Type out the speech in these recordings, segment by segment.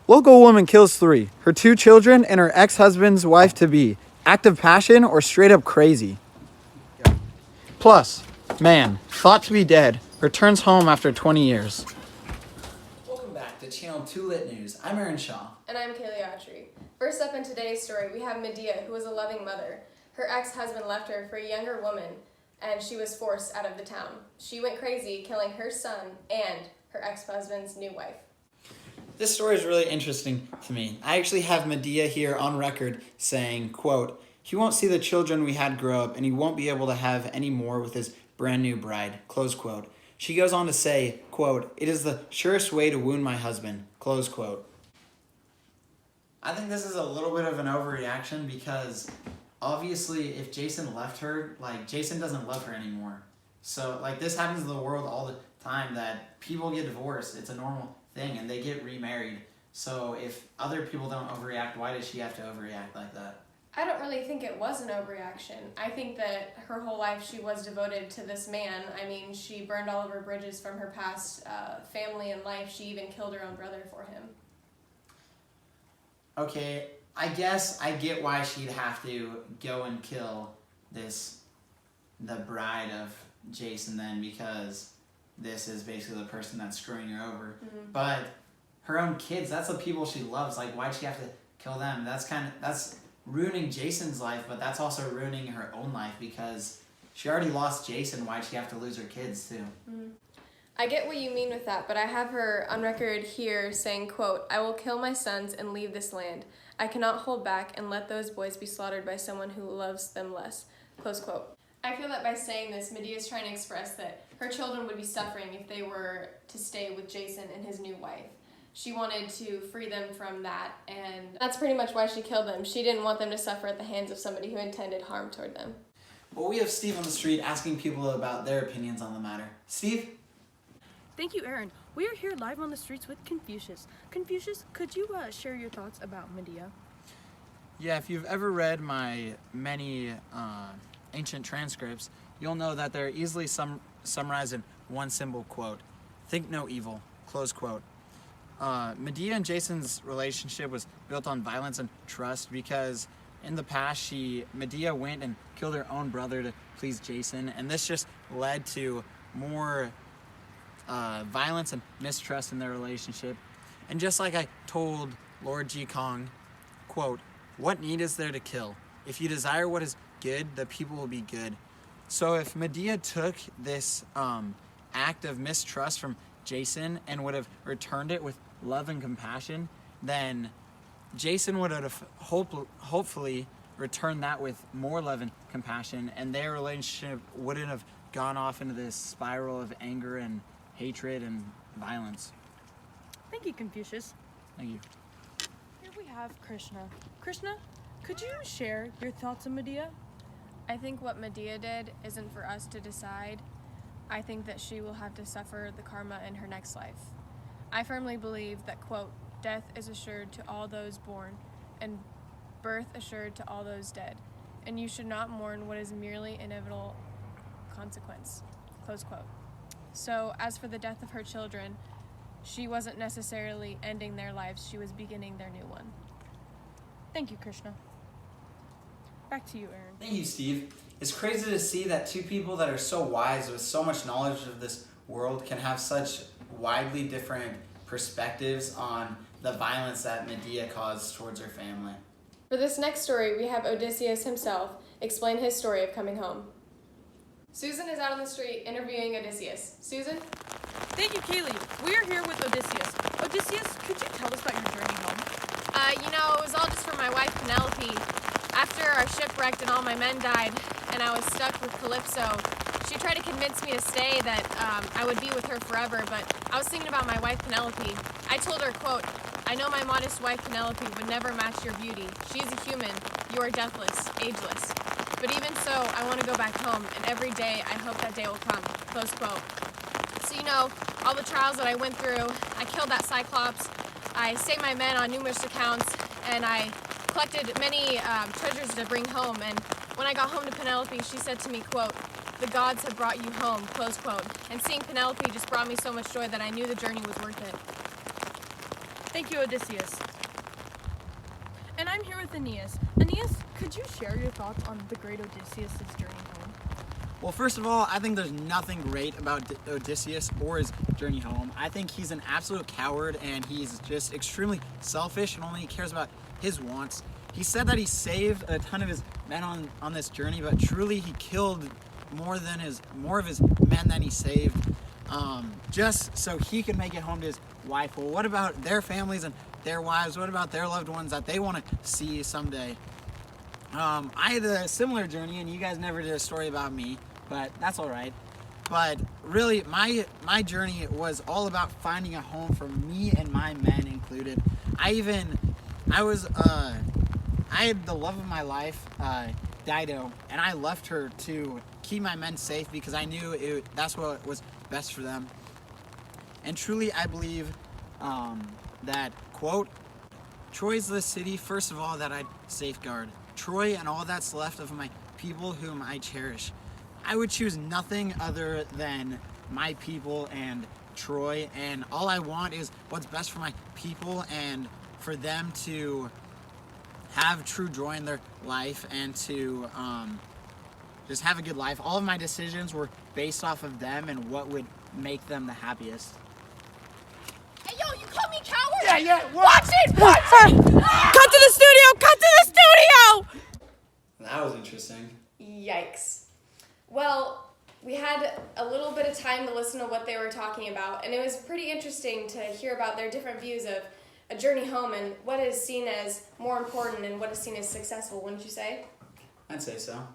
Local woman kills 3, her 2 children and her ex-husband's wife-to-be. Act of passion or straight up crazy? Plus, man, thought to be dead, returns home after 20 years. Welcome back to Channel 2 Lit News. I'm Aaron Shaw. And I'm Kaylee Autry. First up in today's story, we have Medea, who was a loving mother. Her ex-husband left her for a younger woman, and she was forced out of the town. She went crazy, killing her son and her ex-husband's new wife. This story is really interesting to me. I actually have Medea here on record saying, quote, "He won't see the children we had grow up, and he won't be able to have any more with his brand new bride," close quote. She goes on to say, quote, "It is the surest way to wound my husband," close quote. I think this is a little bit of an overreaction because obviously if Jason left her, Jason doesn't love her anymore. So this happens in the world all the time that people get divorced. It's a normal thing and they get remarried. So if other people don't overreact, why does she have to overreact like that? I don't really think it was an overreaction. I think that her whole life she was devoted to this man. I mean, she burned all of her bridges from her past family and life. She even killed her own brother for him. Okay, I guess I get why she'd have to go and kill the bride of Jason then, because this is basically the person that's screwing her over. Mm-hmm. But her own kids, that's the people she loves. Why'd she have to kill them? That's ruining Jason's life, but that's also ruining her own life because she already lost Jason. Why'd she have to lose her kids too? Mm-hmm. I get what you mean with that, but I have her on record here saying, quote, "I will kill my sons and leave this land. I cannot hold back and let those boys be slaughtered by someone who loves them less," close quote. I feel that by saying this, Medea is trying to express that her children would be suffering if they were to stay with Jason and his new wife. She wanted to free them from that, and that's pretty much why she killed them. She didn't want them to suffer at the hands of somebody who intended harm toward them. Well, we have Steve on the street asking people about their opinions on the matter. Steve? Thank you, Aaron. We are here live on the streets with Confucius. Confucius, could you share your thoughts about Medea? Yeah, if you've ever read my many ancient transcripts, you'll know that they're easily summarized in one simple quote: "Think no evil," close quote. Medea and Jason's relationship was built on violence and trust because in the past Medea went and killed her own brother to please Jason, and this just led to more violence and mistrust in their relationship. And just like I told Lord Ji Kong, quote, "What need is there to kill? If you desire what is good, the people will be good." So if Medea took this act of mistrust from Jason and would have returned it with love and compassion, then Jason would have hopefully returned that with more love and compassion, and their relationship wouldn't have gone off into this spiral of anger and hatred and violence. Thank you, Confucius. Thank you. Here we have Krishna. Krishna, could you share your thoughts on Medea? I think what Medea did isn't for us to decide. I think that she will have to suffer the karma in her next life. I firmly believe that, quote, "Death is assured to all those born, and birth assured to all those dead, and you should not mourn what is merely inevitable consequence," close quote. So as for the death of her children, she wasn't necessarily ending their lives, she was beginning their new one. Thank you, Krishna. Back to you, Aaron. Thank you, Steve. It's crazy to see that two people that are so wise with so much knowledge of this world can have such widely different perspectives on the violence that Medea caused towards her family. For this next story, we have Odysseus himself explain his story of coming home. Susan is out on the street interviewing Odysseus. Susan? Thank you, Kaylee. We are here with Odysseus. Odysseus, could you tell us about your journey home? It was all just for my wife, Penelope. After our ship wrecked and all my men died, and I was stuck with Calypso, she tried to convince me to stay, that I would be with her forever, but I was thinking about my wife, Penelope. I told her, quote, "I know my modest wife, Penelope, would never match your beauty. She is a human. You are deathless, ageless. But even so, I want to go back home, and every day I hope that day will come," close quote. So all the trials that I went through, I killed that Cyclops, I saved my men on numerous accounts, and I collected many treasures to bring home, and when I got home to Penelope, she said to me, quote, "The gods have brought you home," close quote. And seeing Penelope just brought me so much joy that I knew the journey was worth it. Thank you, Odysseus. And I'm here with Aeneas. Aeneas, could you share your thoughts on the great Odysseus' journey home? Well, first of all, I think there's nothing great about Odysseus or his journey home. I think he's an absolute coward and he's just extremely selfish and only cares about his wants. He said that he saved a ton of his men on this journey, but truly he killed more of his men than he saved, just so he could make it home to his wife. Well, what about their families and their wives? What about their loved ones that they want to see someday? I had a similar journey, and you guys never did a story about me, but that's all right. But really, my journey was all about finding a home for me and my men included. I had the love of my life, Dido, and I left her to keep my men safe because I knew that's what was best for them. And truly, I believe that, quote, Troy's the city, first of all, that I'd safeguard. Troy and all that's left of my people whom I cherish. I would choose nothing other than my people and Troy, and all I want is what's best for my people and for them to have true joy in their life and to just have a good life. All of my decisions were based off of them and what would make them the happiest. Hey, yo, you call me coward? Yeah, Watch it! Watch it! Cut to the studio! Cut to the studio! That was interesting. Yikes. Well, we had a little bit of time to listen to what they were talking about, and it was pretty interesting to hear about their different views of a journey home and what is seen as more important and what is seen as successful, wouldn't you say? I'd say so.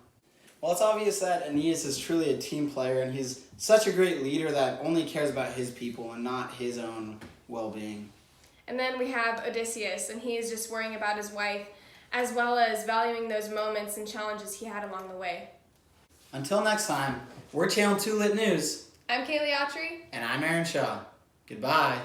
Well, it's obvious that Aeneas is truly a team player, and he's such a great leader that only cares about his people and not his own well-being. And then we have Odysseus, and he is just worrying about his wife, as well as valuing those moments and challenges he had along the way. Until next time, we're Channel 2 Lit News. I'm Kaylee Autry. And I'm Aaron Shaw. Goodbye.